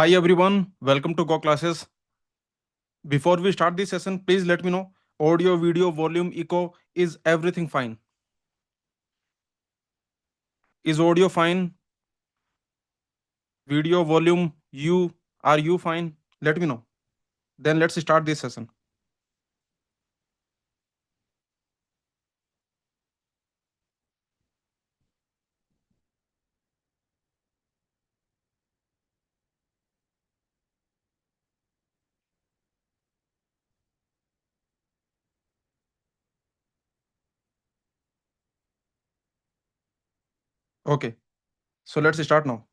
Hi everyone, welcome to goclasses. Before we start this session, please let me know audio, video, volume, echo, is everything fine? Is audio fine? Video, volume, are you fine? Let me know. Then let's start this session. Okay, so let's start now.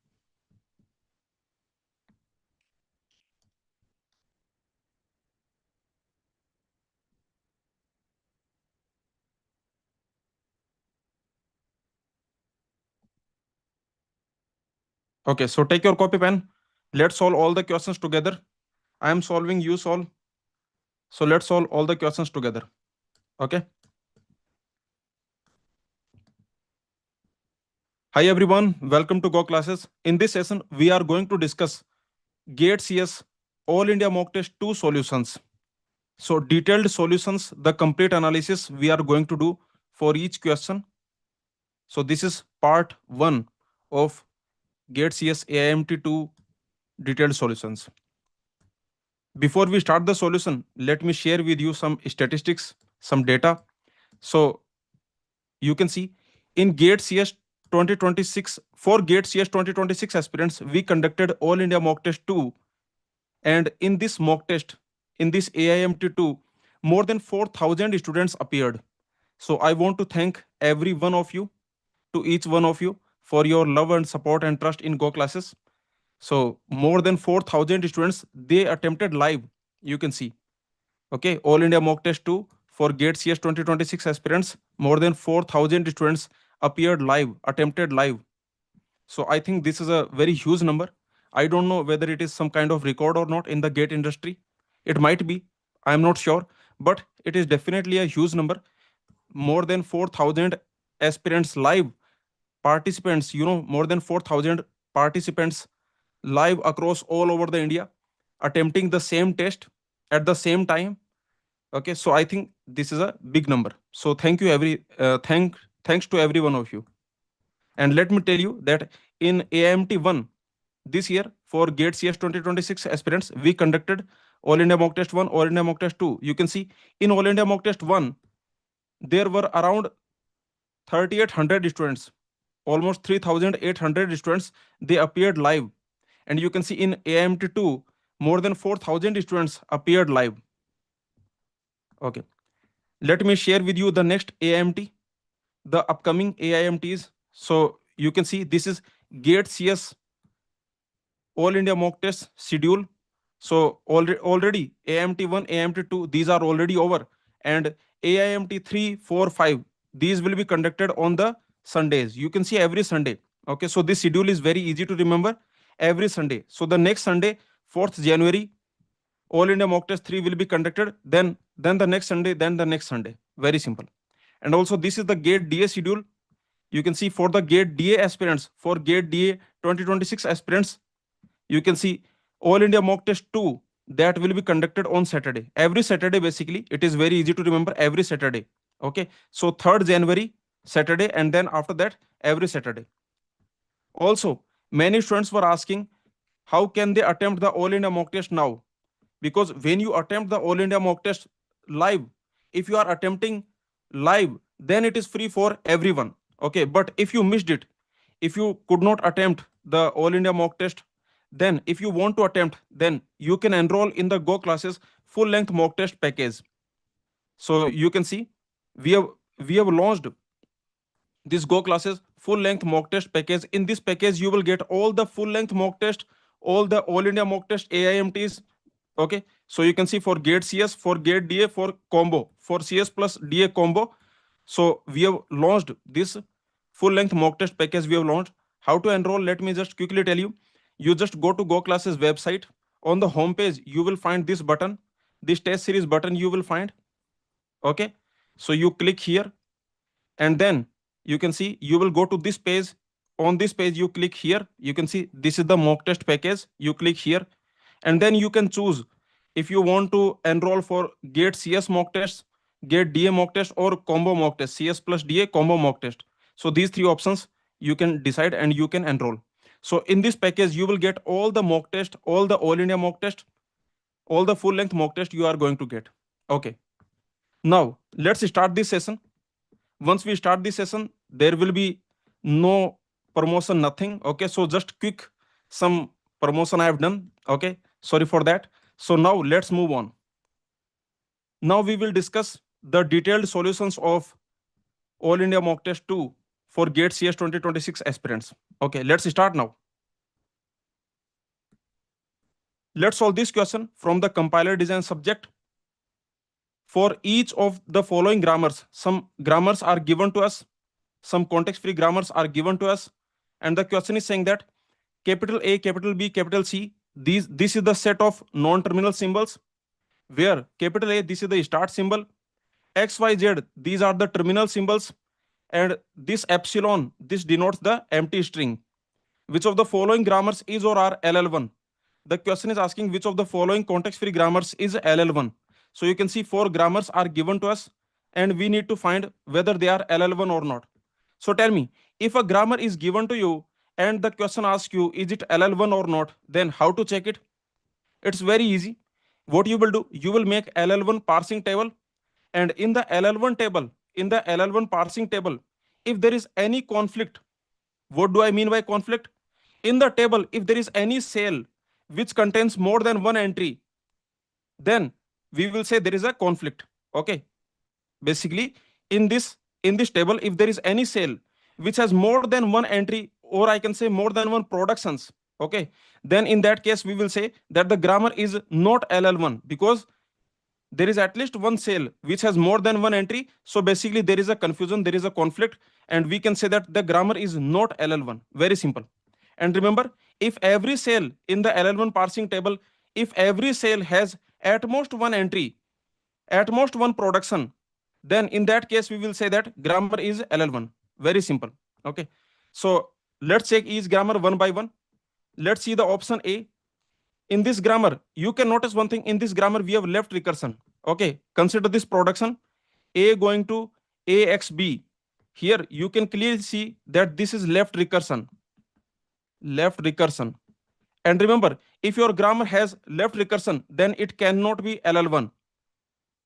Okay, so take your copy pen. Let's solve all the questions together. I am solving, you solve. So let's solve all the questions together. Okay. Hi everyone, welcome to Go Classes. In this session, we are going to discuss GATE CS All India Mock Test 2 solutions. So detailed solutions, the complete analysis we are going to do for each question. So this is part 1 of GATE CS AIMT2 detailed solutions. Before we start the solution, let me share with you some statistics, some data. So you can see in GATE CS 2026, for GATE CS 2026 aspirants, we conducted All India Mock Test 2. And in this mock test, in this AIMT2, more than 4,000 students appeared. So I want to thank every one of you, to each one of you, for your love and support and trust in Go classes. So more than 4,000 students, they attempted live. You can see. Okay, All India Mock Test 2 for GATE CS 2026 aspirants, more than 4,000 students appeared live, attempted live. So I think this is a very huge number. I don't know whether it is some kind of record or not in the gate industry. It might be. I'm not sure, but it is definitely a huge number. More than 4,000 aspirants live, participants, more than 4,000 participants live across all over the India, attempting the same test at the same time. Okay, so I think this is a big number. So thank you thanks to every one of you. And let me tell you that in AIMT 1 this year for GATE CS 2026 aspirants, we conducted All India Mock Test 1, All India Mock Test 2. You can see in All India Mock Test 1, there were around 3,800 students, almost 3,800 students, they appeared live. And you can see in AIMT 2, more than 4,000 students appeared live. Okay. Let me share with you the next AIMT, the upcoming AIMTs. So you can see this is GATE CS All India Mock Test schedule. So already AIMT1, AIMT2, these are already over. And AIMT 3, 4, 5, these will be conducted on the Sundays. You can see every Sunday. Okay, so this schedule is very easy to remember. Every Sunday. So the next Sunday, 4th January, All India Mock Test 3 will be conducted. Then the next Sunday, then the next Sunday. Very simple. And also this is the GATE DA schedule. You can see for the GATE DA aspirants, for GATE DA 2026 aspirants, you can see All India Mock Test 2 that will be conducted on Saturday. Every Saturday, basically, it is very easy to remember every Saturday. Okay, so 3rd January, Saturday, and then after that, every Saturday. Also, many students were asking how can they attempt the All India Mock Test now? Because when you attempt the All India Mock Test live, if you are attempting live, then it is free for everyone. Okay, but if you missed it, if you could not attempt the All India Mock Test, then if you want to attempt, then you can enroll in the Go classes full length mock test package. So you can see we have we have launched this Go classes full length mock test package. In this package, you will get all the full length mock test, all the All India mock test AIMTs. Okay, so you can see for GATE CS, for GATE DA, for combo, for CS plus DA combo. So we have launched this full length mock test package. We have launched. How to enroll? Let me just quickly tell you. You just go to Go classes website. On the home page, you will find this button, this test series button. You will find. Okay, so you click here, and then you can see you will go to this page. on this page, you click here, you can see this is the mock test package. You click here, and then you can choose if you want to enroll for gate cs mock test, gate da mock test, or combo mock test, cs plus da combo mock test. So these three options you can decide and you can enroll. So in this package you will get all the mock test, all the all India mock test, all the full length mock test you are going to get. Okay, now let's start this session. Once we start this session, there will be no promotion, nothing. Okay, so just quick some promotion I have done. Okay, sorry for that. So now let's move on. Now we will discuss the detailed solutions of all India mock test 2 for gate cs 2026 aspirants. Okay, let's start now. Let's solve this question from the compiler design subject. For each of the following grammars, some grammars are given to us, some context free grammars are given to us, and the question is saying that capital A, capital B, capital C, this is the set of non-terminal symbols, where capital A, this is the start symbol, X, Y, Z, these are the terminal symbols, and this epsilon, this denotes the empty string. Which of the following grammars is or are LL1? The question is asking which of the following context-free grammars is LL1. So you can see 4 grammars are given to us, and we need to find whether they are LL1 or not. So tell me, if a grammar is given to you and the question asks you, is it LL1 or not, then how to check it? It's very easy. What you will do, you will make LL1 parsing table, and in the LL1 table, in the LL1 parsing table, if there is any conflict, what do I mean by conflict? In the table, if there is any cell which contains more than one entry, then we will say there is a conflict. Okay, basically in this table, if there is any cell which has more than one entry, or I can say more than one productions, okay, then in that case we will say that the grammar is not LL1, because there is at least one cell which has more than one entry. So basically there is a confusion, there is a conflict, and we can say that the grammar is not LL1. Very simple. And remember, if every cell in the LL1 parsing table, if every cell has at most one entry, at most one production, then in that case we will say that grammar is LL1. Very simple. Okay, so let's check each grammar one by one. Let's see the option A. In this grammar, you can notice one thing. In this grammar we have left recursion. Okay, consider this production A going to AXB. Here you can clearly see that this is left recursion. Left recursion. And remember, if your grammar has left recursion, then it cannot be LL1.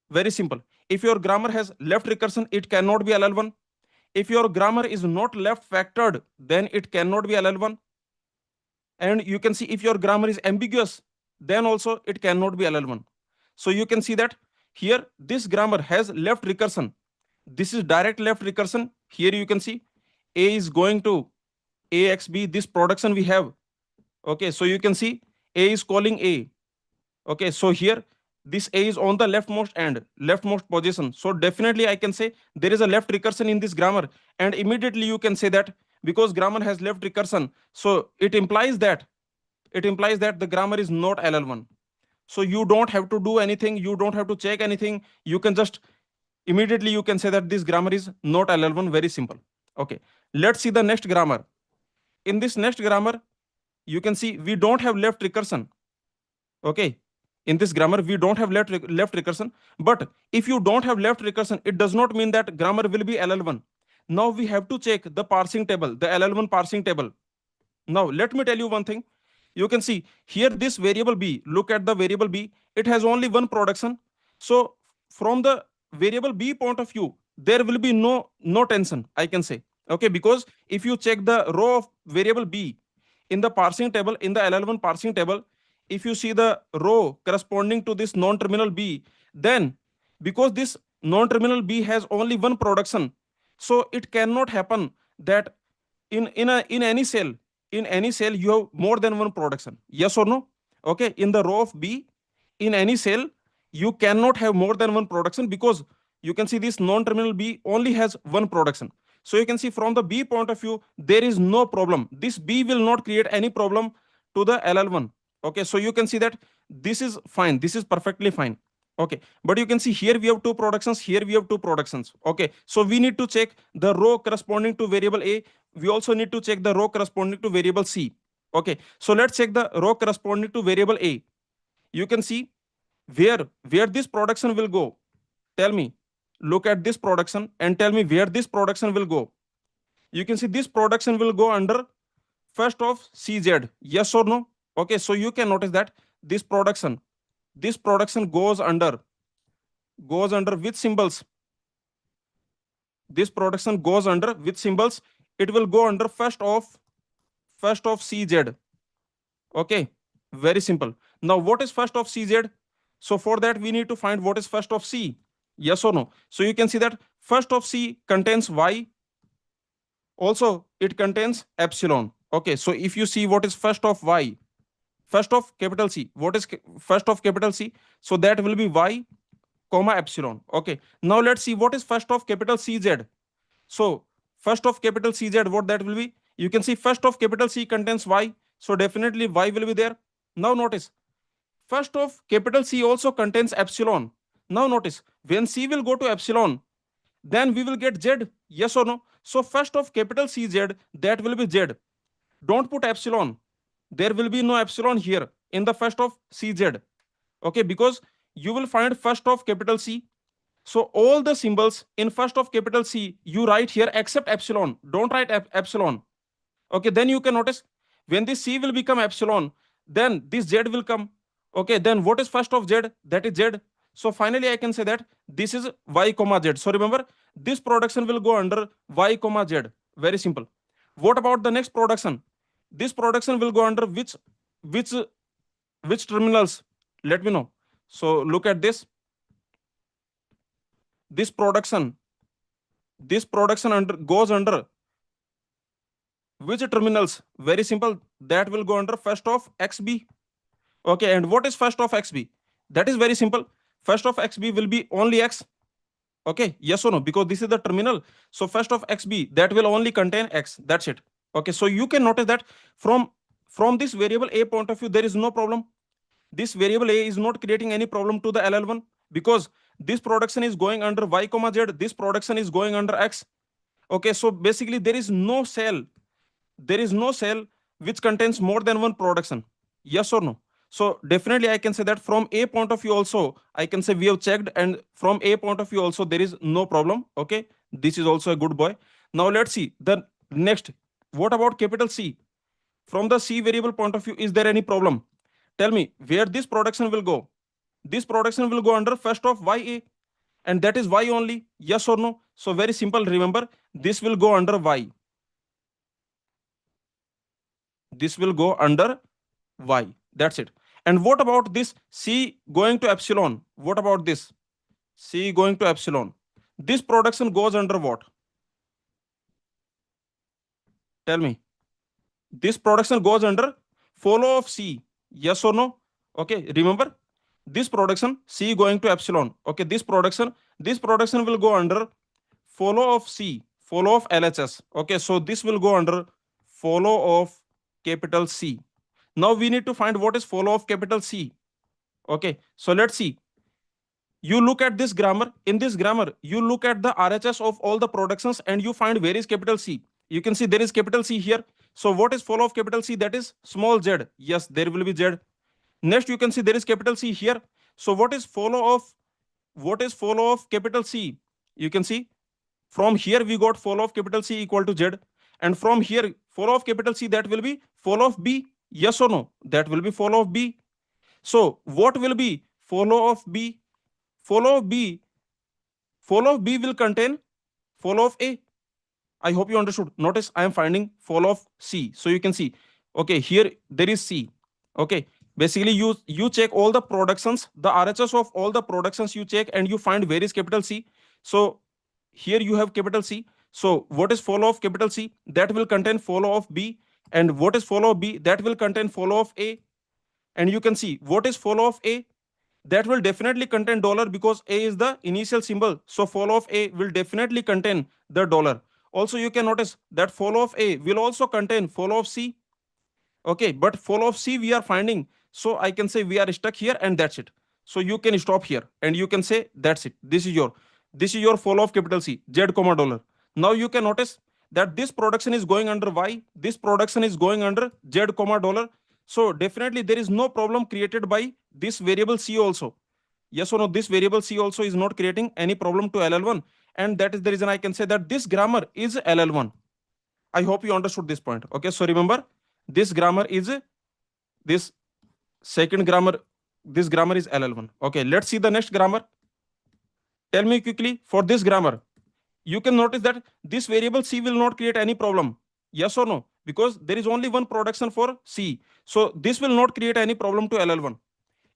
Very simple. If your grammar has left recursion, it cannot be LL1. If your grammar is not left factored, then it cannot be LL1. And you can see if your grammar is ambiguous, then also it cannot be LL1. So you can see that here this grammar has left recursion. This is direct left recursion. Here you can see A is going to AXB, this production we have. Okay, so you can see A is calling A. Okay, so here this A is on the leftmost end, leftmost position. So definitely I can say there is a left recursion in this grammar, and immediately you can say that because grammar has left recursion, so it implies that the grammar is not LL1. So you don't have to do anything, you don't have to check anything. You can just immediately you can say that this grammar is not LL1. Very simple. Okay, let's see the next grammar. In this next grammar, you can see we don't have left recursion. Okay, in this grammar we don't have left recursion. But if you don't have left recursion, it does not mean that grammar will be LL1. Now we have to check the parsing table, the LL1 parsing table. Now let me tell you one thing. You can see here this variable B, look at the variable B, it has only one production. So from the variable B point of view, there will be no tension, I can say. Okay, because if you check the row of variable B in the parsing table, in the LL1 parsing table, if you see the row corresponding to this non-terminal B, then because this non-terminal B has only one production, so it cannot happen that in any cell, you have more than one production. Yes or no? Okay, in the row of B, in any cell you cannot have more than one production, because you can see this non-terminal B only has one production. So you can see from the B point of view, there is no problem. This B will not create any problem to the LL1. Okay, so you can see that this is fine, this is perfectly fine. Okay, but you can see here we have two productions, here we have two productions. Okay, so we need to check the row corresponding to variable A. We also need to check the row corresponding to variable C. Okay, so let's check the row corresponding to variable A. You can see where this production will go. Tell me, look at this production and tell me where this production will go. You can see this production will go under first of CZ. Yes or no? Okay, so you can notice that this production goes under which symbols? This production goes under which symbols? It will go under first of CZ. Okay, very simple. Now what is first of CZ? So for that we need to find what is first of C. Yes or no? So you can see that first of C contains Y, also it contains epsilon. Okay, so if you see what is first of Y, first of capital C, what is first of capital C? So that will be Y comma epsilon. Okay, now let's see what is first of capital CZ. So first of capital CZ, what that will be? You can see first of capital C contains Y, so definitely Y will be there. Now notice first of capital C also contains epsilon. Now notice when C will go to epsilon, then we will get Z. Yes or no? So first of capital CZ, that will be Z. Don't put epsilon. There will be no epsilon here in the first of CZ. Okay, because you will find first of capital C. So all the symbols in first of capital C you write here except epsilon. Don't write epsilon. Okay, then you can notice when this C will become epsilon, then this Z will come. Okay, then what is first of Z? That is Z. So finally I can say that this is Y comma Z. So remember, this production will go under Y comma Z. Very simple. What about the next production? This production will go under which which terminals? Let me know. So look at this. This production, goes under which terminals? Very simple. That will go under first of XB. Okay, and what is first of XB? That is very simple. First of XB will be only X. Okay, yes or no? Because this is the terminal. So first of XB, that will only contain X. That's it. Okay, so you can notice that from this variable A point of view, there is no problem. This variable A is not creating any problem to the LL1 because this production is going under Y comma Z. This production is going under X. Okay, so basically there is no cell which contains more than one production. Yes or no? So definitely I can say that from A point of view also, I can say we have checked, and from A point of view also there is no problem. Okay, this is also a good boy. Now let's see the next. What about capital C? From the C variable point of view, is there any problem? Tell me where this production will go. This production will go under first of YA, and that is Y only. Yes or no? So very simple. Remember, this will go under Y. This will go under Y. That's it. And what about this C going to epsilon? What about this C going to epsilon? This production goes under what? Tell me. This production goes under follow of C. Yes or no? Okay, remember this production C going to epsilon. Okay, this production will go under follow of C, follow of LHS. Okay, so this will go under follow of capital C. Now we need to find what is follow of capital C. Okay, so let's see. You look at this grammar. In this grammar, you look at the RHS of all the productions and you find where is capital C. You can see there is capital C here. So what is follow of capital C? That is small z. Yes, there will be z. Next, you can see there is capital C here. So what is follow of capital C? You can see from here we got follow of capital C equal to z, and from here follow of capital C, that will be follow of B. Yes or no? That will be follow of B. So what will be follow of B? Follow of B. Follow of B will contain follow of A. I hope you understood. Notice I am finding follow of C. So you can see, okay, here there is C. Okay, basically you check all the productions, the RHS of all the productions you check, and you find where is capital C. So here you have capital C. So what is follow of capital C? That will contain follow of B. And what is follow of B? That will contain follow of A. And you can see what is follow of A? That will definitely contain dollar because A is the initial symbol. So follow of A will definitely contain the dollar. Also, you can notice that follow of A will also contain follow of C. Okay, but follow of C we are finding. So I can say we are stuck here, and that's it. So you can stop here and you can say that's it. This is your follow of capital C, Z comma dollar. Now you can notice that this production is going under Y, this production is going under Z comma dollar. So definitely there is no problem created by this variable C also. Yes or no? This variable C also is not creating any problem to LL1. And that is the reason I can say that this grammar is LL1. I hope you understood this point. Okay, so remember, this grammar is this second grammar, this grammar is LL1. Okay, let's see the next grammar. Tell me quickly for this grammar. You can notice that this variable C will not create any problem. Yes or no? Because there is only one production for C. So this will not create any problem to LL1.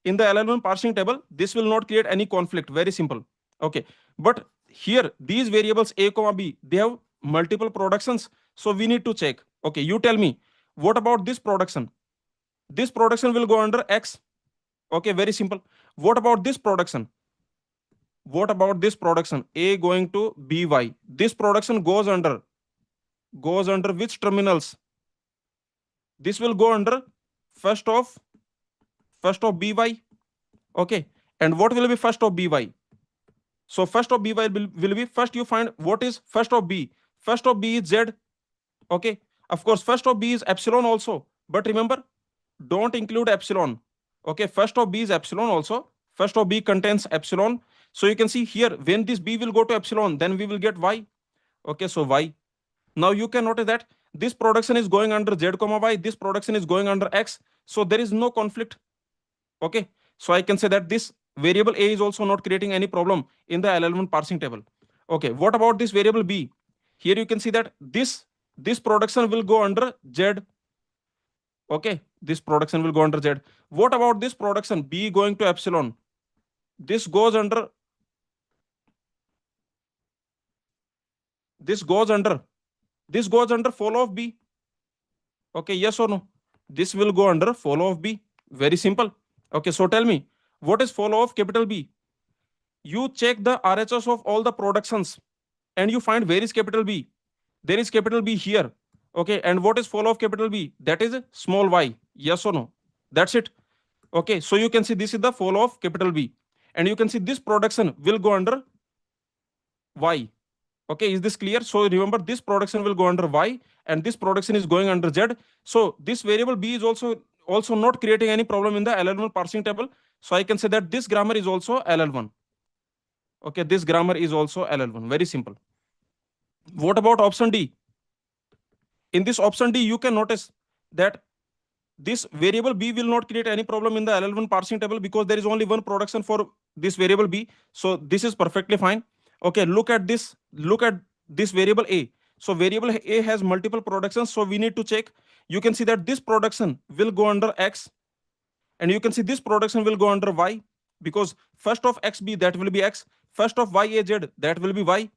In the LL1 parsing table, this will not create any conflict. Very simple. Okay. But here, these variables A, comma B, they have multiple productions. So we need to check. Okay, you tell me, what about this production? This production will go under X. Okay, very simple. What about this production? What about this production? A going to BY. This production goes under which terminals? This will go under first of BY. Okay. And what will be first of BY? So first of BY will be, first you find what is first of B. First of B is Z. Okay. Of course, first of B is epsilon also. But remember, don't include epsilon. Okay. First of B is epsilon also. First of B contains epsilon. So you can see here, when this B will go to epsilon, then we will get Y. Okay. So Y. Now you can notice that this production is going under Z comma Y. This production is going under X. So there is no conflict. Okay. So I can say that this variable A is also not creating any problem in the LL1 parsing table. Okay. What about this variable B? Here you can see that this production will go under Z. Okay. This production will go under Z. What about this production B going to epsilon? This goes under this goes under follow of B. Okay, yes or no? This will go under follow of B. Very simple. Okay, so tell me, what is follow of capital B? You check the RHS of all the productions and you find where is capital B. There is capital B here. Okay, and what is follow of capital B? That is small y. Yes or no? That's it. Okay, so you can see this is the follow of capital B. And you can see this production will go under Y. Okay, is this clear? So remember, this production will go under Y and this production is going under Z. So this variable B is also not creating any problem in the LL1 parsing table. So I can say that this grammar is also LL1. Okay, this grammar is also LL1. Very simple. What about option D? In this option D, you can notice that this variable B will not create any problem in the LL1 parsing table because there is only one production for this variable B. So this is perfectly fine. Okay, look at this variable A. So variable A has multiple productions. So we need to check. You can see that this production will go under X. And you can see this production will go under Y. Because first of XB, that will be X. First of YAZ, that will be Y.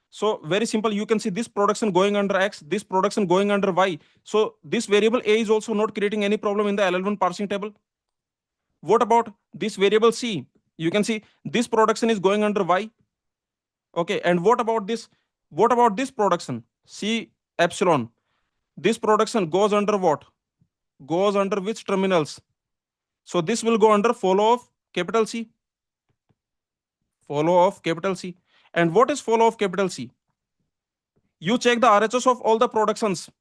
So very simple, you can see this production going under X, this production going under Y. So this variable A is also not creating any problem in the LL1 parsing table. What about this variable C? You can see this production is going under Y. Okay, and what about this? What about this production? C epsilon. This production goes under what? Goes under which terminals? So this will go under follow of capital C. Follow of capital C. And what is follow of capital C? You check the RHS of all the productions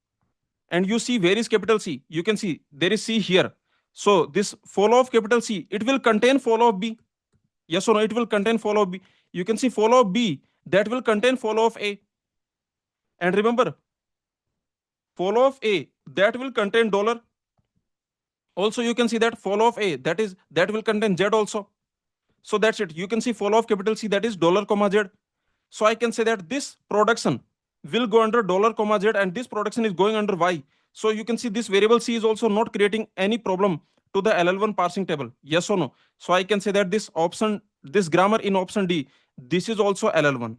and you see where is capital C. You can see there is C here. So this follow of capital C, it will contain follow of B. Yes or no? It will contain follow of B. You can see follow of B, that will contain follow of A. And remember, follow of A, that will contain dollar. Also, you can see that follow of A, that will contain Z also. So that's it. You can see follow of capital C, that is dollar comma Z. So I can say that this production will go under dollar comma Z and this production is going under Y. So you can see this variable C is also not creating any problem to the LL1 parsing table. Yes or no? So I can say that this grammar in option D, this is also LL1.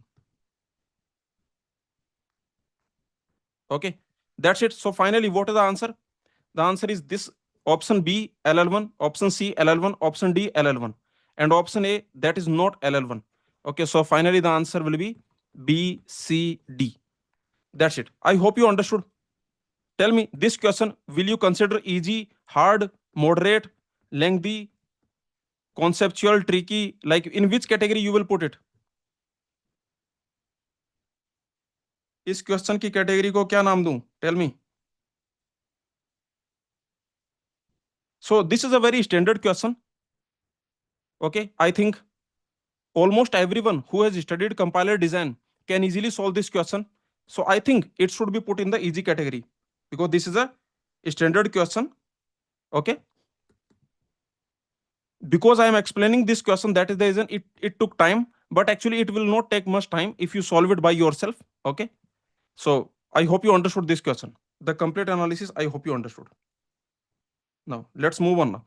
Okay, that's it. So finally, what is the answer? The answer is this: option B LL1, option C LL1, option D LL1, and option A, that is not LL1. Okay, so finally the answer will be B, C, D. That's it. I hope you understood. Tell me this question: will you consider easy, hard, moderate, lengthy, conceptual, tricky, like in which category you will put it? इस question की category को क्या नाम दूं? Tell me. So this is a very standard question. Okay, I think almost everyone who has studied compiler design can easily solve this question. So I think it should be put in the easy category because this is a standard question. Okay, because I am explaining this question, that is the reason it took time, but actually it will not take much time if you solve it by yourself. Okay, so I hope you understood this question. The complete analysis, I hope you understood. Now let's move on now.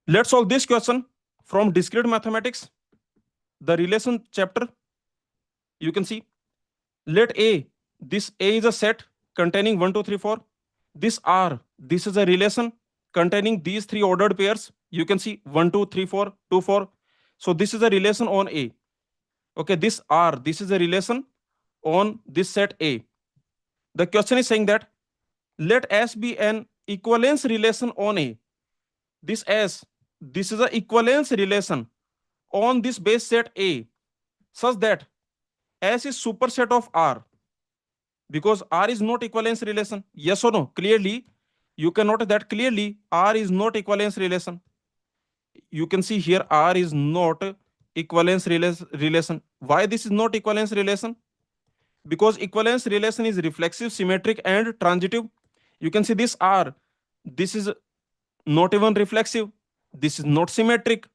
Let's solve this question from discrete mathematics, the relation chapter. You can see, let A, this A is a set containing 1, 2, 3, 4. This R, this is a relation containing these three ordered pairs. You can see 1, 2, 3, 4, 2, 4. So this is a relation on A. Okay, this R, this is a relation on this set A. The question is saying that let S be an equivalence relation on A. This S, this is an equivalence relation on this base set A, such that S is superset of R, because R is not equivalence relation. Yes or no? Clearly, you can notice that clearly R is not equivalence relation. You can see here R is not equivalence relation. Why this is not equivalence relation? Because equivalence relation is reflexive, symmetric, and transitive. You can see this R, this is not even reflexive, this is not symmetric,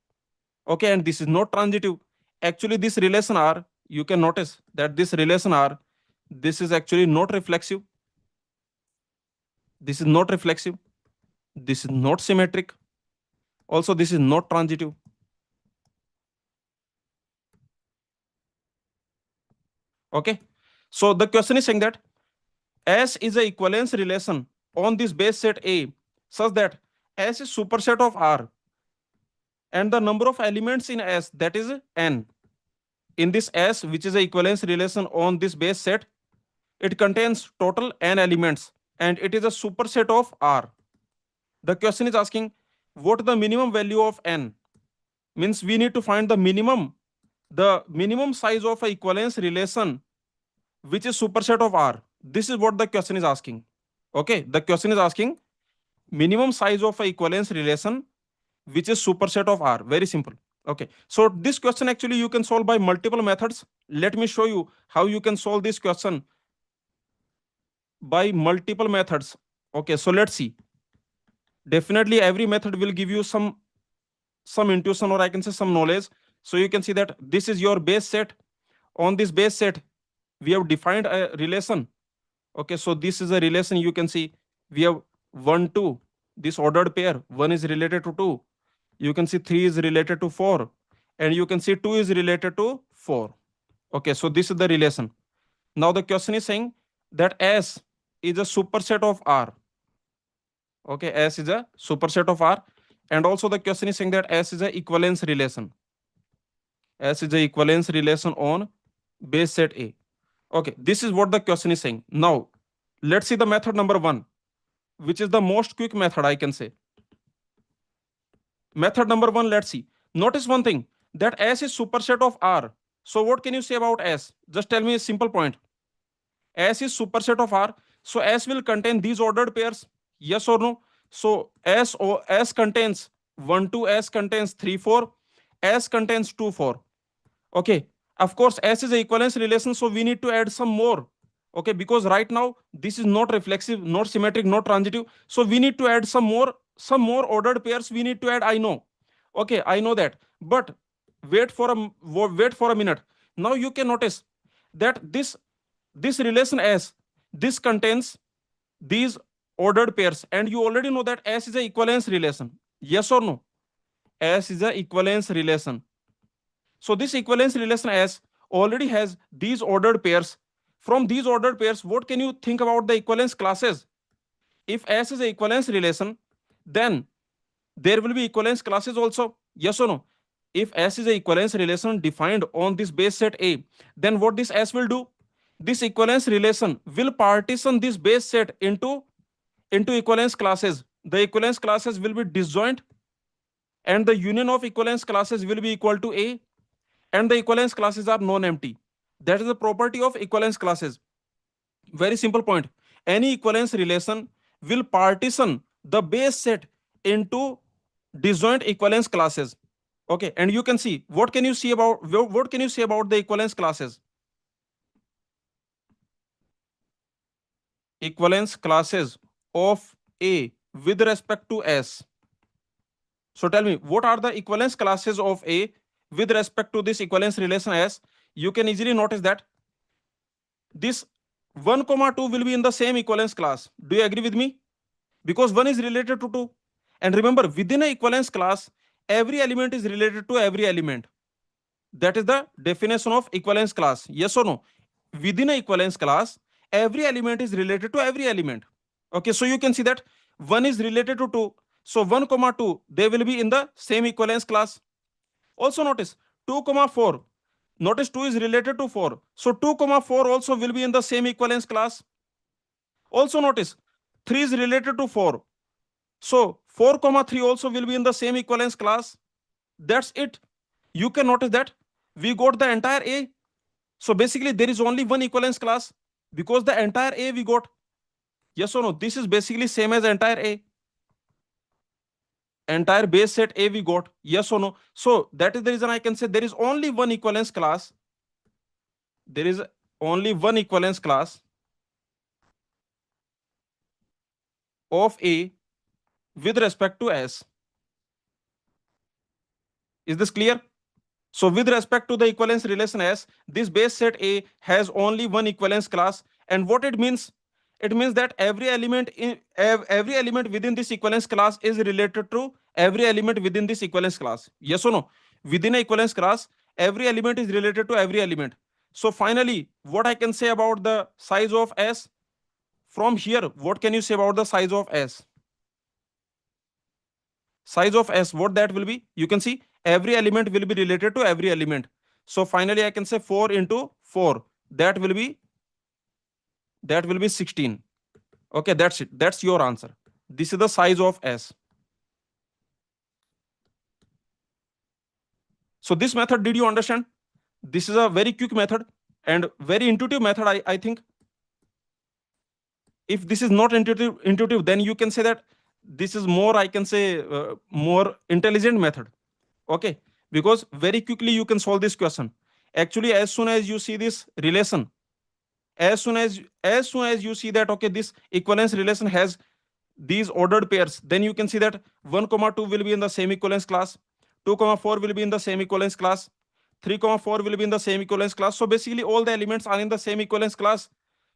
okay, and this is not transitive. Actually, this relation R, you can notice that this relation R, this is actually not reflexive, this is not reflexive, this is not symmetric, also this is not transitive. Okay, so the question is saying that S is a equivalence relation on this base set A, such that S is superset of R, and the number of elements in S, that is n. In this S, which is a equivalence relation on this base set, it contains total n elements and it is a superset of R. The question is asking what the minimum value of n, means we need to find the minimum size of a equivalence relation which is superset of R. This is what the question is asking. Okay, the question is asking minimum size of a equivalence relation which is superset of R. Very simple. Okay, so this question actually you can solve by multiple methods. Let me show you how you can solve this question by multiple methods. Okay, so let's see. Definitely every method will give you some intuition, or I can say some knowledge. So you can see that this is your base set. On this base set we have defined a relation. Okay, so this is a relation. You can see we have 1, 2, this ordered pair, 1 is related to 2. You can see 3 is related to 4, and you can see 2 is related to 4. Okay, so this is the relation. Now the question is saying that S is a superset of R. Okay, S is a superset of R, and also the question is saying that S is a equivalence relation. S is a equivalence relation on base set A. Okay, this is what the question is saying. Now let's see the method number 1, which is the most quick method, I can say. Method number 1, let's see. Notice one thing, that S is superset of R. So what can you say about S? Just tell me a simple point. S is superset of R. So S will contain these ordered pairs. Yes or no? So S contains 1, 2, S contains 3, 4, S contains 2, 4. Okay. Of course, S is a equivalence relation, so we need to add some more. Okay, because right now this is not reflexive, not symmetric, not transitive. So we need to add some more ordered pairs. We need to add. I know. Okay, I know that. But wait for a minute. Now you can notice that this relation S, this contains these ordered pairs, and you already know that S is a equivalence relation. Yes or no? S is a equivalence relation. So this equivalence relation S already has these ordered pairs. From these ordered pairs, what can you think about the equivalence classes? If S is a equivalence relation, then there will be equivalence classes also. Yes or no? If S is a equivalence relation defined on this base set A, then what this S will do? This equivalence relation will partition this base set into equivalence classes. the equivalence classes will be disjoint, and the union of equivalence classes will be equal to A, and the equivalence classes are non-empty. That is the property of equivalence classes. Very simple point. Any equivalence relation will partition the base set into disjoint equivalence classes. Okay, and you can see, what can you see about, what can you say about the equivalence classes? Equivalence classes of A with respect to S. So tell me, what are the equivalence classes of A with respect to this equivalence relation S? You can easily notice that this 1 comma 2 will be in the same equivalence class. Do you agree with me? Because 1 is related to 2. And remember, within a equivalence class, every element is related to every element. That is the definition of equivalence class. Yes or no? Within a equivalence class, every element is related to every element. Okay, so you can see that 1 is related to 2. So 1 comma 2, they will be in the same equivalence class. Also notice 2 comma 4. Notice 2 is related to 4. So 2 comma 4 also will be in the same equivalence class. Also notice 3 is related to 4. So 4 comma 3 also will be in the same equivalence class. That's it. You can notice that we got the entire A. So basically there is only one equivalence class because the entire A we got. Yes or no? This is basically same as entire A. Entire base set A we got. Yes or no? So that is the reason I can say there is only one equivalence class. There is only one equivalence class of A with respect to S. Is this clear? So with respect to the equivalence relation S, this base set A has only one equivalence class. And what it means? It means that every element within this equivalence class is related to every element within this equivalence class. Yes or no? Within a equivalence class, every element is related to every element. So finally, what I can say about the size of S? From here, what can you say about the size of S? Size of S, what that will be? You can see every element will be related to every element. So finally I can say 4 into 4. That will be 16. Okay, that's it. That's your answer. This is the size of S. So this method, did you understand? This is a very quick method and very intuitive method, I think. If this is not intuitive, then you can say that this is more, I can say, more intelligent method. Okay, because very quickly you can solve this question. Actually, as soon as you see this relation, as soon as you see that, okay, this equivalence relation has these ordered pairs, then you can see that 1 comma 2 will be in the same equivalence class, 2 comma 4 will be in the same equivalence class, 3 comma 4 will be in the same equivalence class. So basically all the elements are in the same equivalence class.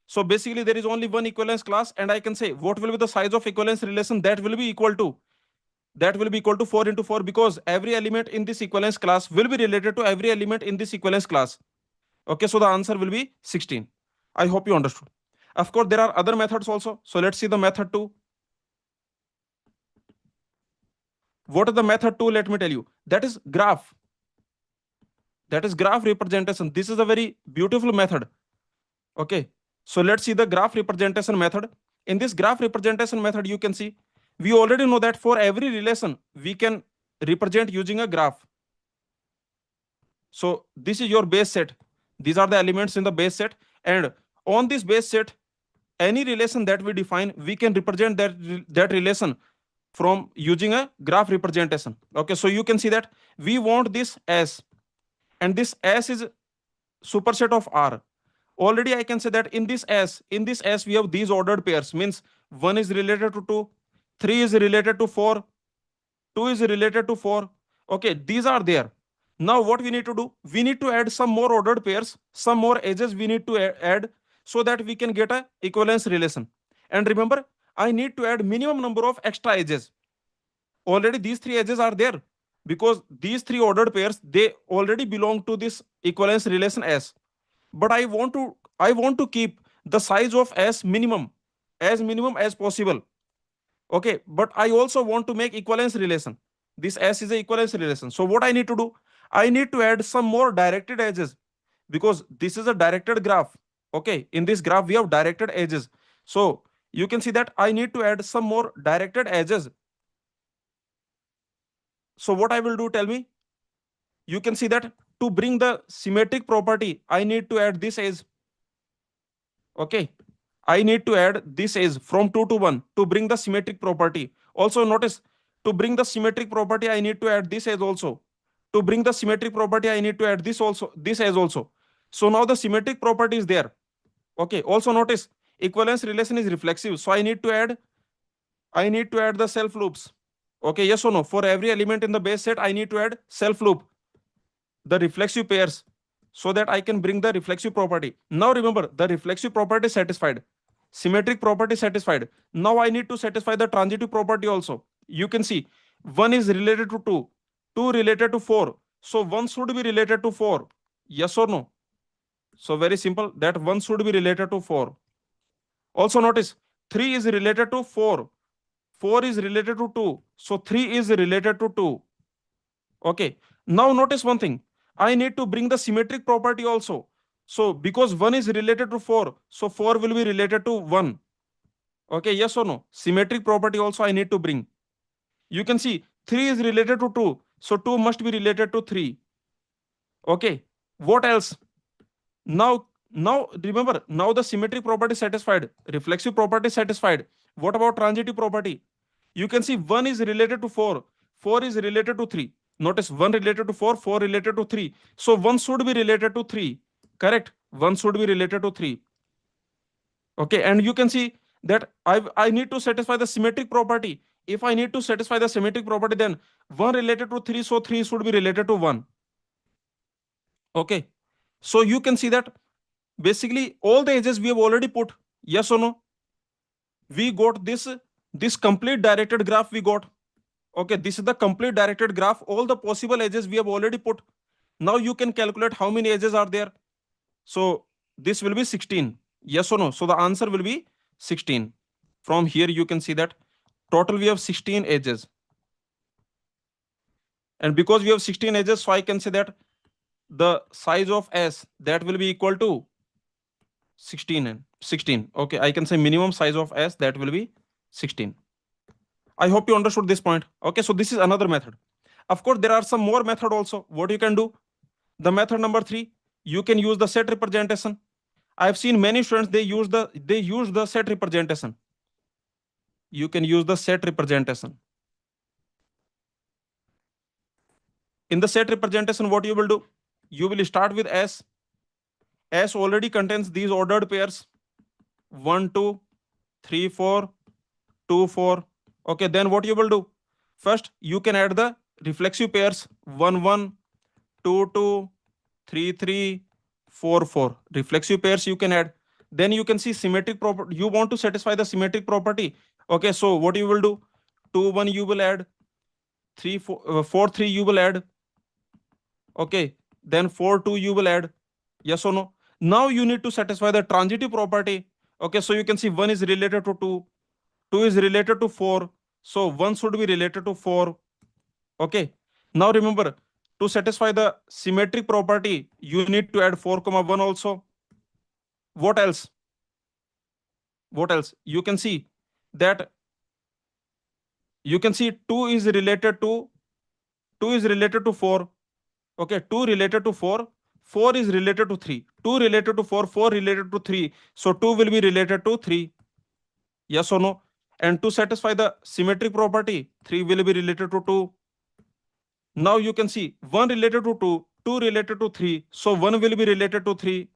So basically there is only one equivalence class, and I can say what will be the size of equivalence relation? That will be equal to 4 into 4, because every element in this equivalence class will be related to every element in this equivalence class. Okay, so the answer will be 16. I hope you understood. Of course, there are other methods also. So let's see the method 2. What is the method 2? Let me tell you. That is graph. That is graph representation. This is a very beautiful method. Okay, so let's see the graph representation method. In this graph representation method, you can see we already know that for every relation we can represent using a graph. So this is your base set. These are the elements in the base set, and on this base set, any relation that we define, we can represent that relation from using a graph representation. Okay, so you can see that we want this S, and this S is superset of R. Already I can say that in this S we have these ordered pairs, means 1 is related to 2, 3 is related to 4, 2 is related to 4. Okay, these are there. Now what we need to do? We need to add some more ordered pairs, some more edges we need to add, so that we can get a equivalence relation. And remember, I need to add minimum number of extra edges. Already these 3 edges are there, because these 3 ordered pairs, they already belong to this equivalence relation S. But I want to keep the size of S minimum as possible. Okay, but I also want to make equivalence relation. This S is a equivalence relation. So what I need to do? I need to add some more directed edges, because this is a directed graph. Okay, in this graph we have directed edges. So you can see that I need to add some more directed edges. So what I will do, tell me. You can see that to bring the symmetric property, I need to add this edge. Okay. I need to add this edge from 2 to 1 to bring the symmetric property. Also notice, to bring the symmetric property, I need to add this edge also. To bring the symmetric property, I need to add this also, this edge also. So now the symmetric property is there. Okay. Also notice, equivalence relation is reflexive. So I need to add the self loops. Okay, yes or no? For every element in the base set, I need to add self loop, the reflexive pairs, so that I can bring the reflexive property. Now remember, the reflexive property is satisfied, symmetric property is satisfied. Now I need to satisfy the transitive property also. You can see 1 is related to 2, 2 related to 4. So 1 should be related to 4. Yes or no? So very simple, that 1 should be related to 4. Also notice 3 is related to 4. 4 is related to 2. So 3 is related to 2. Okay. Now notice one thing. I need to bring the symmetric property also. So because 1 is related to 4, so 4 will be related to 1. Okay, yes or no? Symmetric property also I need to bring. You can see 3 is related to 2. So 2 must be related to 3. Okay. What else? Now remember, now the symmetric property satisfied, reflexive property satisfied. What about transitive property? You can see 1 is related to 4, 4 is related to 3. Notice 1 related to 4, 4 related to 3. So 1 should be related to 3. Correct? 1 should be related to 3. Okay, and you can see that I need to satisfy the symmetric property. If I need to satisfy the symmetric property, then 1 related to 3, so 3 should be related to 1. Okay, so you can see that basically all the edges we have already put. Yes or no? We got this complete directed graph we got. Okay, this is the complete directed graph. All the possible edges we have already put. Now you can calculate how many edges are there. So this will be 16. Yes or no? So the answer will be 16. From here you can see that total we have 16 edges. And because we have 16 edges, so I can say that the size of S, that will be equal to 16 and 16. Okay, I can say minimum size of S, that will be 16. I hope you understood this point. Okay, so this is another method. Of course, there are some more method also. What you can do? The method number 3, you can use the set representation. I've seen many students, they use the set representation. You can use the set representation. In the set representation, what you will do? You will start with S. S already contains these ordered pairs 1, 2, 3, 4, 2, 4. Okay, then what you will do? First, you can add the reflexive pairs 1, 1, 2, 2, 3, 3, 4, 4. Reflexive pairs you can add. Then you can see symmetric property. You want to satisfy the symmetric property. Okay, so what you will do? 2, 1 you will add. 3, 4, 4, 3 you will add. Okay, then 4, 2 you will add. Yes or no? Now you need to satisfy the transitive property. Okay, so you can see 1 is related to 2, 2 is related to 4. So 1 should be related to 4. Okay. Now remember, to satisfy the symmetric property, you need to add 4, 1 also. What else? What else? You can see that 2 is related to 4. Okay, 2 related to 4, 4 is related to 3. 2 related to 4, 4 related to 3. So 2 will be related to 3. Yes or no? And to satisfy the symmetric property, 3 will be related to 2. Now you can see 1 related to 2, 2 related to 3. So 1 will be related to 3.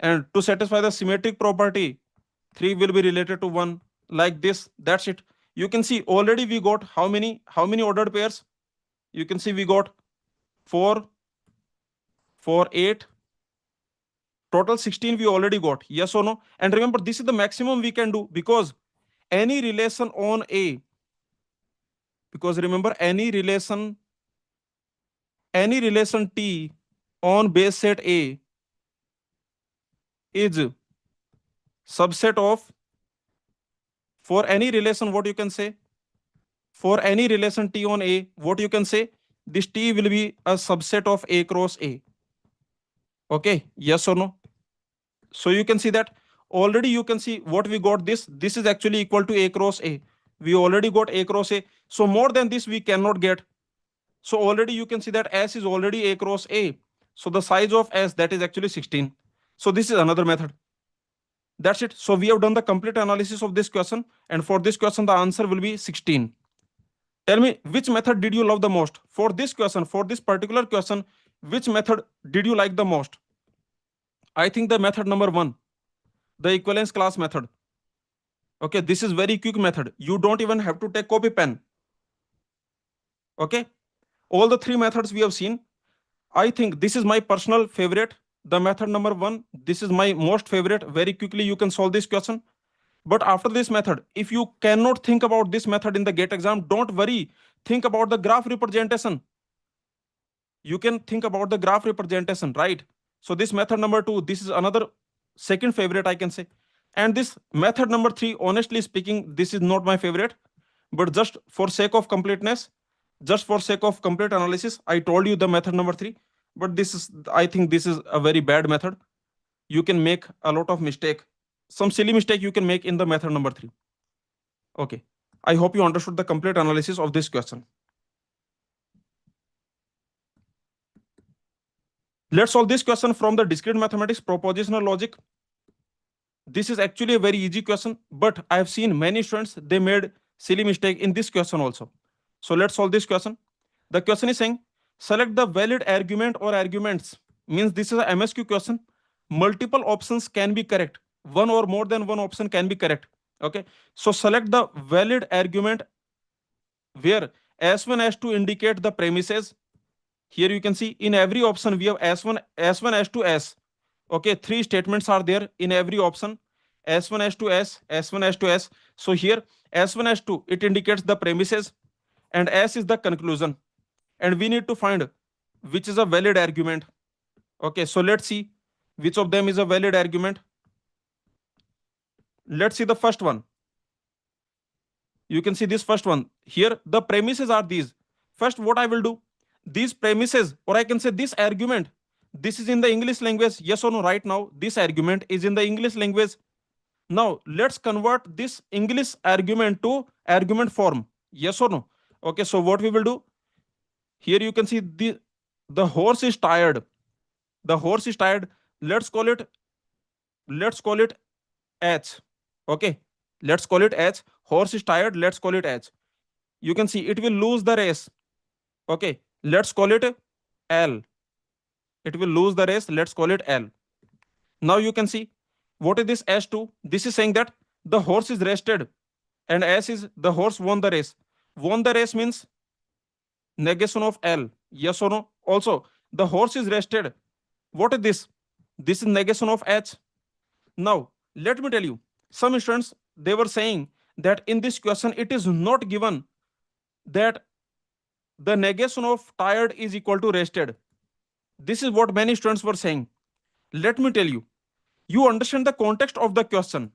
And to satisfy the symmetric property, 3 will be related to 1. Like this. That's it. You can see already we got how many ordered pairs? You can see we got 4, 4, 8. Total 16 we already got. Yes or no? And remember, this is the maximum we can do, because any relation on A, because remember, any relation T on base set A is subset of, for any relation, what you can say? For any relation T on A, what you can say? This T will be a subset of A cross A. Okay, yes or no? So you can see that already you can see what we got. This is actually equal to a cross a. We already got a cross a, so more than this we cannot get. So already you can see that S is already a cross a, so the size of S, that is actually 16. So this is another method. That's it. So we have done the complete analysis of this question, and for this question the answer will be 16. Tell me, which method did you love the most for this question, for this particular question? Which method did you like the most? I think the method number 1, the equivalence class method. Okay, this is very quick method. You don't even have to take copy pen. Okay, all the three methods we have seen. I think this is my personal favorite. The method number 1, this is my most favorite. Very quickly you can solve this question. But after this method, if you cannot think about this method in the GATE exam, don't worry. Think about the graph representation. You can think about the graph representation, right? So this method number 2, this is another second favorite, I can say. And this method number 3, honestly speaking, this is not my favorite. But just for sake of completeness, just for sake of complete analysis, I told you the method number 3. But this is, I think this is a very bad method. You can make a lot of mistake, some silly mistake you can make in the method number 3. Okay, I hope you understood the complete analysis of this question. Let's solve this question from the discrete mathematics propositional logic. This is actually a very easy question, but I have seen many students, they made silly mistake in this question also. So let's solve this question. The question is saying, select the valid argument or arguments. Means this is a MSQ question. Multiple options can be correct. One or more than one option can be correct. Okay. So select the valid argument where S1, S2 indicate the premises. Here you can see in every option we have S1, S1, S2, S. Okay, three statements are there in every option. S1, S2, S, S1, S2, S. So here S1, S2, it indicates the premises, and S is the conclusion. And we need to find which is a valid argument. Okay, so let's see which of them is a valid argument. Let's see the first one. You can see this first one. Here the premises are these. First, what I will do, these premises, or I can say this argument, this is in the English language. Yes or no? Right now, this argument is in the English language. Now, let's convert this English argument to argument form. Yes or no? Okay, so what we will do, here you can see the horse is tired. The horse is tired. Let's call it H. Okay, let's call it H. Horse is tired. Let's call it H. You can see it will lose the race. Okay, let's call it L. It will lose the race. Let's call it L. Now you can see what is this S2? This is saying that the horse is rested, and S is the horse won the race. Won the race means negation of L. Yes or no? Also, the horse is rested. What is this? This is negation of H. Now, let me tell you, some students, they were saying that in this question, it is not given that the negation of tired is equal to rested. This is what many students were saying. Let me tell you, you understand the context of the question.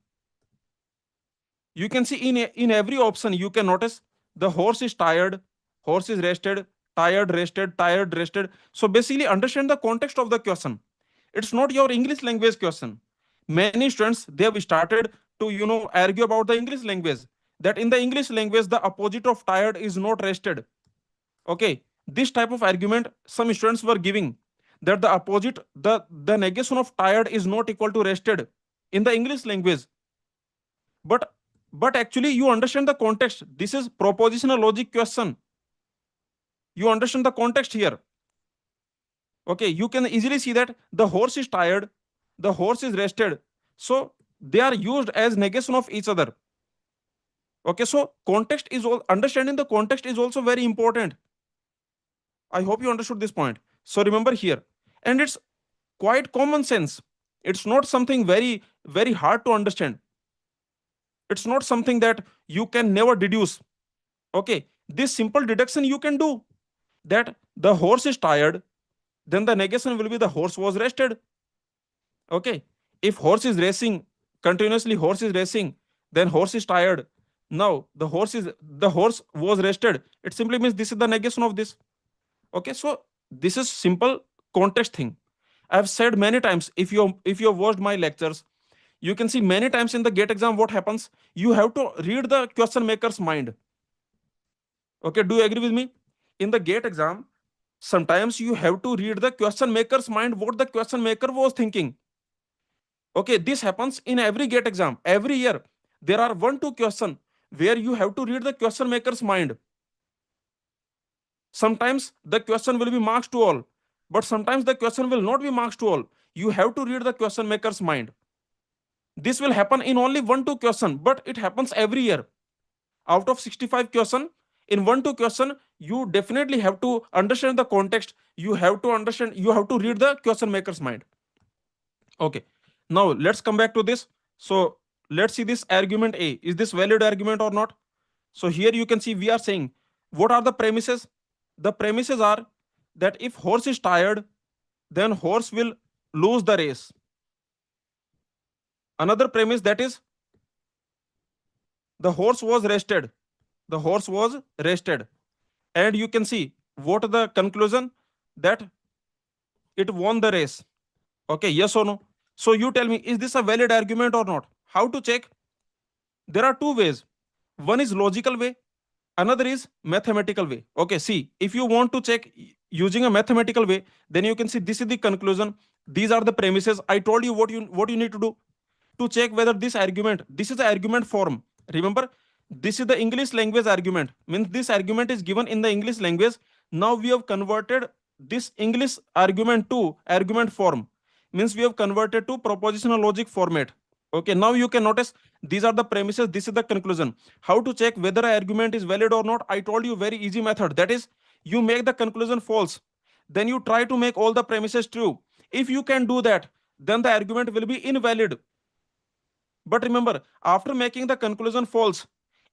You can see in every option, you can notice the horse is tired, horse is rested, tired, rested, tired, rested. So basically understand the context of the question. It's not your English language question. Many students, they have started to, argue about the English language, that in the English language, the opposite of tired is not rested. Okay, this type of argument some students were giving, that the opposite, the negation of tired is not equal to rested in the English language. But actually you understand the context. This is propositional logic question. You understand the context here. Okay, you can easily see that the horse is tired, the horse is rested. So they are used as negation of each other. Okay, so context is all, understanding the context is also very important. I hope you understood this point. So remember here, and it's quite common sense. It's not something very, very hard to understand. It's not something that you can never deduce. Okay, this simple deduction you can do, that the horse is tired, then the negation will be the horse was rested. Okay, if horse is racing continuously, horse is racing, then horse is tired. Now the horse was rested. It simply means this is the negation of this. Okay, so this is simple context thing. I've said many times, if you have watched my lectures, You can see many times in the gate exam what happens. You have to read the question maker's mind. Okay, do you agree with me? In the gate exam, sometimes you have to read the question maker's mind, what the question maker was thinking. Okay, this happens in every gate exam. Every year, there are one, two question where you have to read the question maker's mind. Sometimes the question will be marks to all, but sometimes the question will not be marks to all. You have to read the question maker's mind. This will happen in only one, two question, but it happens every year. Out of 65 question, in one, two question, you definitely have to understand the context. You have to understand, you have to read the question maker's mind. Okay, now let's come back to this. So let's see this argument A. Is this valid argument or not? So here you can see we are saying, what are the premises? The premises are that if horse is tired, then horse will lose the race. Another premise, that is the horse was rested. The horse was rested. And you can see what the conclusion, that it won the race. Okay, yes or no? So you tell me, is this a valid argument or not? How to check? There are two ways. One is logical way, another is mathematical way. Okay, see, if you want to check using a mathematical way, then you can see this is the conclusion, these are the premises. I told you what you need to do to check whether this argument, this is the argument form. Remember, this is the English language argument, means this argument is given in the English language. Now we have converted this English argument to argument form, means we have converted to propositional logic format. Okay, now you can notice these are the premises, this is the conclusion. How to check whether an argument is valid or not? I told you very easy method, that is, you make the conclusion false, then you try to make all the premises true. If you can do that, then the argument will be invalid. But remember, after making the conclusion false,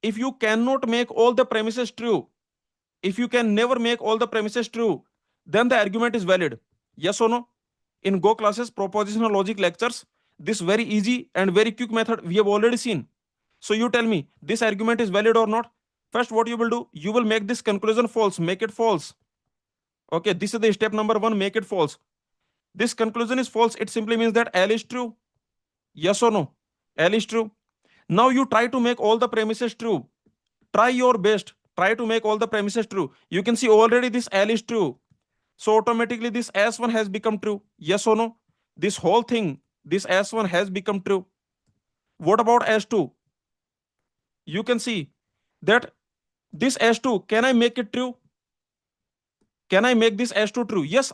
if you cannot make all the premises true, if you can never make all the premises true, then the argument is valid. Yes or no? In Go classes propositional logic lectures, this very easy and very quick method we have already seen. So you tell me, this argument is valid or not? First, what you will do? You will make this conclusion false, make it false. Okay, this is the step number one, make it false. This conclusion is false. It simply means that L is true. Yes or no? L is true. Now you try to make all the premises true. Try your best. Try to make all the premises true. You can see already this L is true. So automatically this S1 has become true. Yes or no? This whole thing, this S1 has become true. What about S2? You can see that this S2, can I make it true? Can I make this S2 true? Yes,